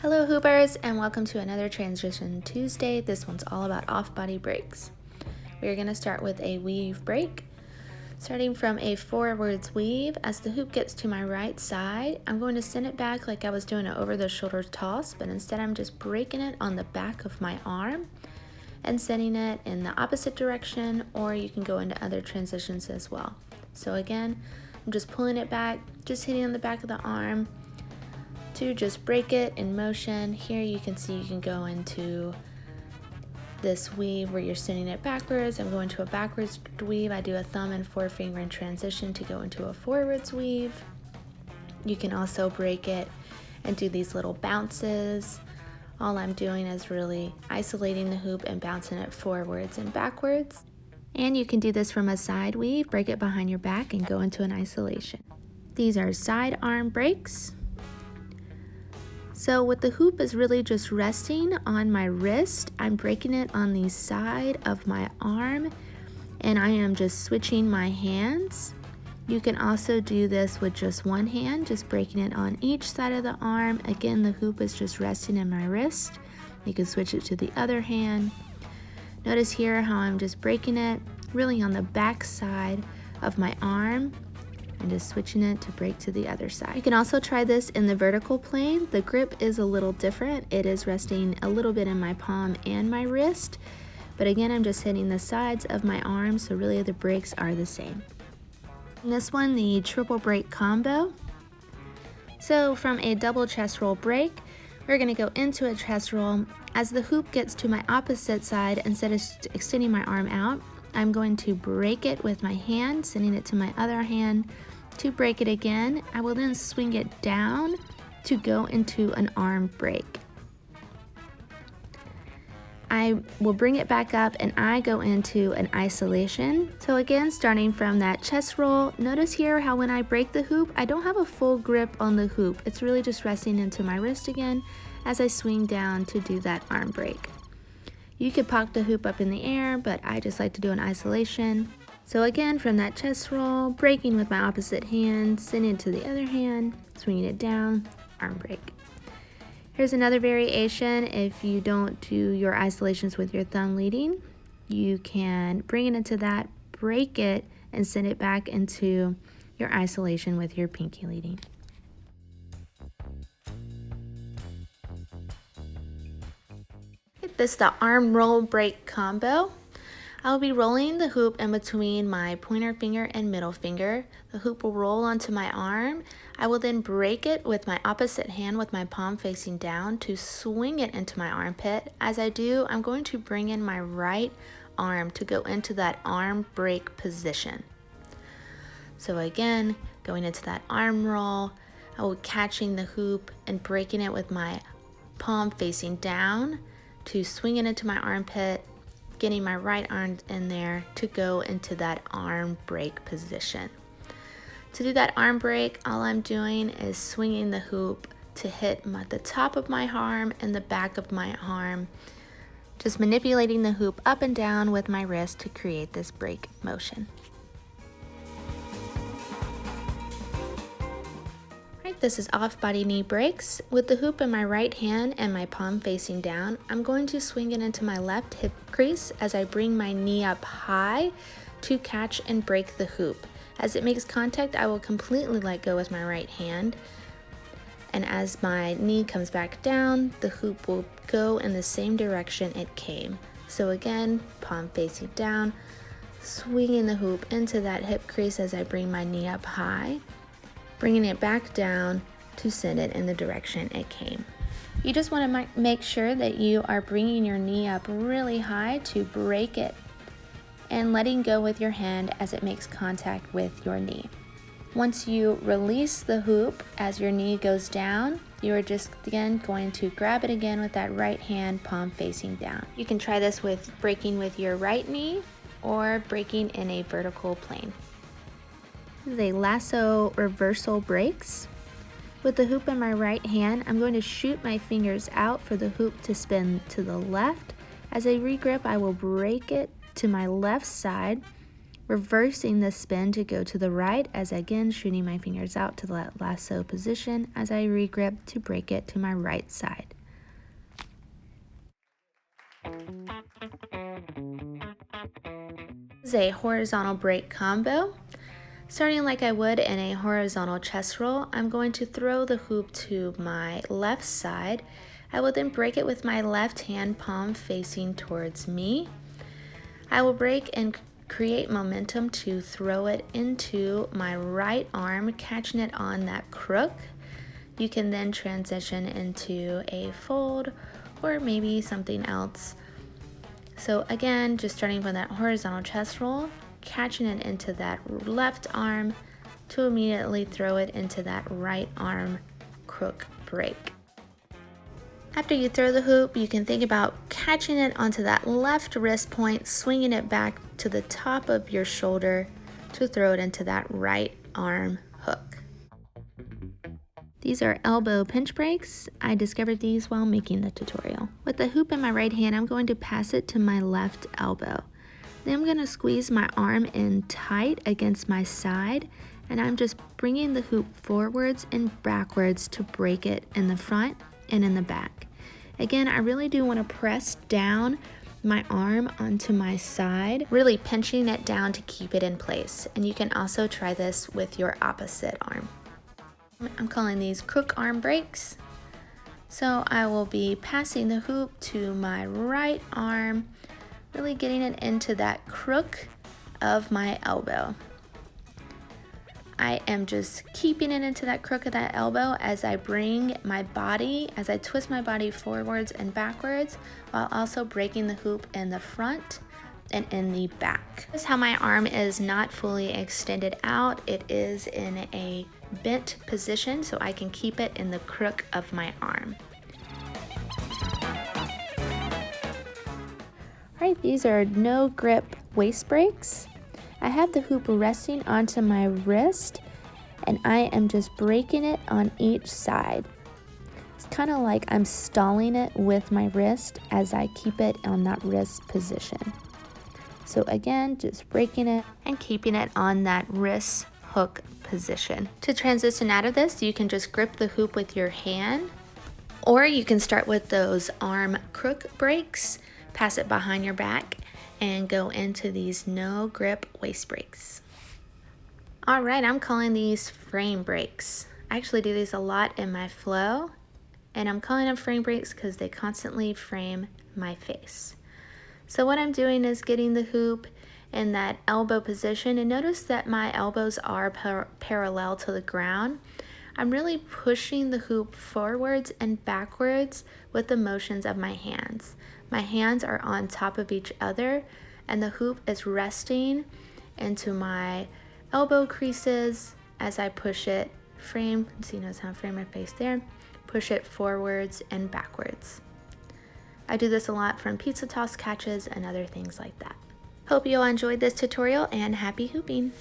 Hello Hoopers, and welcome to another Transition Tuesday. This one's all about off-body breaks. We're going to start with a weave break. Starting from a forwards weave, as the hoop gets to my right side, I'm going to send it back like I was doing an over-the-shoulder toss, but instead I'm just breaking it on the back of my arm and sending it in the opposite direction, or you can go into other transitions as well. So again, I'm just pulling it back, just hitting on the back of the arm, to just break it in motion. Here you can see you can go into this weave where you're sending it backwards. I'm going to a backwards weave. I do a thumb and forefinger in transition to go into a forwards weave. You can also break it and do these little bounces. All I'm doing is really isolating the hoop and bouncing it forwards and backwards. And you can do this from a side weave, break it behind your back and go into an isolation. These are side arm breaks. So what the hoop is really just resting on my wrist, I'm breaking it on the side of my arm, and I am just switching my hands. You can also do this with just one hand, just breaking it on each side of the arm. Again, the hoop is just resting in my wrist. You can switch it to the other hand. Notice here how I'm just breaking it really on the back side of my arm, and just switching it to break to the other side. You can also try this in the vertical plane. The grip is a little different. It is resting a little bit in my palm and my wrist, but again, I'm just hitting the sides of my arm, so really the breaks are the same. In this one, the triple break combo. So from a double chest roll break, we're gonna go into a chest roll. As the hoop gets to my opposite side, instead of extending my arm out, I'm going to break it with my hand, sending it to my other hand to break it again. I will then swing it down to go into an arm break. I will bring it back up and I go into an isolation. So again, starting from that chest roll, notice here how when I break the hoop, I don't have a full grip on the hoop. It's really just resting into my wrist again as I swing down to do that arm break. You could pop the hoop up in the air, but I just like to do an isolation. So again, from that chest roll, breaking with my opposite hand, sending it to the other hand, swinging it down, arm break. Here's another variation. If you don't do your isolations with your thumb leading, you can bring it into that, break it, and send it back into your isolation with your pinky leading. This is the arm roll break combo. I'll be rolling the hoop in between my pointer finger and middle finger. The hoop will roll onto my arm. I will then break it with my opposite hand with my palm facing down to swing it into my armpit. As I do, I'm going to bring in my right arm to go into that arm break position. So again, going into that arm roll, I will be catching the hoop and breaking it with my palm facing down to swing it into my armpit, getting my right arm in there to go into that arm break position. To do that arm break, all I'm doing is swinging the hoop to hit the top of my arm and the back of my arm, just manipulating the hoop up and down with my wrist to create this break motion. This is off-body knee breaks. With the hoop in my right hand and my palm facing down, I'm going to swing it into my left hip crease as I bring my knee up high to catch and break the hoop. As it makes contact, I will completely let go with my right hand. And as my knee comes back down, the hoop will go in the same direction it came. So again, palm facing down, swinging the hoop into that hip crease as I bring my knee up high, bringing it back down to send it in the direction it came. You just want to make sure that you are bringing your knee up really high to break it and letting go with your hand as it makes contact with your knee. Once you release the hoop as your knee goes down, you are just again going to grab it again with that right hand, palm facing down. You can try this with breaking with your right knee or breaking in a vertical plane. This is a lasso reversal breaks. With the hoop in my right hand, I'm going to shoot my fingers out for the hoop to spin to the left. As I regrip, I will break it to my left side, reversing the spin to go to the right, as again shooting my fingers out to the lasso position as I regrip to break it to my right side. is a horizontal break combo. Starting like I would in a horizontal chest roll, I'm going to throw the hoop to my left side. I will then break it with my left hand, palm facing towards me. I will break and create momentum to throw it into my right arm, catching it on that crook. You can then transition into a fold or maybe something else. So again, just starting from that horizontal chest roll, catching it into that left arm to immediately throw it into that right arm crook break. After you throw the hoop, you can think about catching it onto that left wrist point, swinging it back to the top of your shoulder to throw it into that right arm hook. These are elbow pinch breaks. I discovered these while making the tutorial. With the hoop in my right hand, I'm going to pass it to my left elbow. Then I'm going to squeeze my arm in tight against my side, and I'm just bringing the hoop forwards and backwards to break it in the front and in the back. Again, I really do want to press down my arm onto my side, really pinching it down to keep it in place. And you can also try this with your opposite arm. I'm calling these crook arm breaks. So I will be passing the hoop to my right arm, really getting it into that crook of my elbow. I am just keeping it into that crook of that elbow as I bring my body, as I twist my body forwards and backwards, while also breaking the hoop in the front and in the back. This is how my arm is not fully extended out. It is in a bent position so I can keep it in the crook of my arm. Alright, these are no grip waist breaks. I have the hoop resting onto my wrist and I am just breaking it on each side. It's kind of like I'm stalling it with my wrist as I keep it on that wrist position. So again, just breaking it and keeping it on that wrist hook position. To transition out of this, you can just grip the hoop with your hand, or you can start with those arm crook breaks, pass it behind your back, and go into these no grip waist breaks. All right, I'm calling these frame breaks. I actually do these a lot in my flow, and I'm calling them frame breaks because they constantly frame my face. So what I'm doing is getting the hoop in that elbow position, and notice that my elbows are parallel to the ground. I'm really pushing the hoop forwards and backwards with the motions of my hands. My hands are on top of each other and the hoop is resting into my elbow creases as I push it, frame, so you notice how I frame my face there, push it forwards and backwards. I do this a lot from pizza toss catches and other things like that. Hope you all enjoyed this tutorial and happy hooping!